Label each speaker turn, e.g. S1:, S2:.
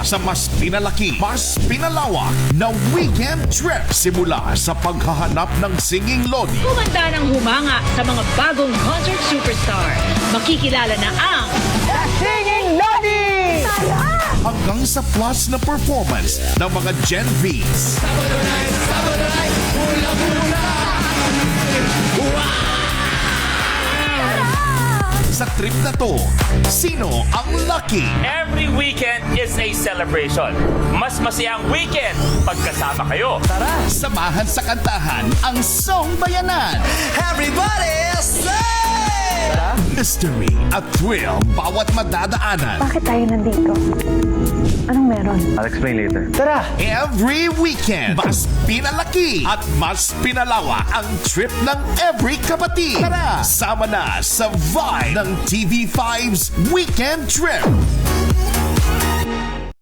S1: sa mas pinalaki, mas pinalawak na weekend trip simula sa paghahanap ng singing lodi.
S2: Humanda ng humanga sa mga bagong concert superstar. Makikilala na ang
S3: Singing Lodi!
S1: Hanggang sa plus na performance ng mga Gen Vs. Sa trip na to, sino ang lucky?
S4: Every weekend is a celebration. Mas masayang weekend pagkasama kayo.
S1: Samahan sa kantahan ang Song Bayanan.
S3: Everybody say!
S1: Mystery at thrill bawat madadaanan.
S5: Bakit tayo nandito? Anong meron?
S6: I'll explain later.
S3: Tara!
S1: Every weekend, mas pinalaki at mas pinalawa ang trip ng every kapatid. Tara, sama na sa vibe ng TV5's Weekend Trip.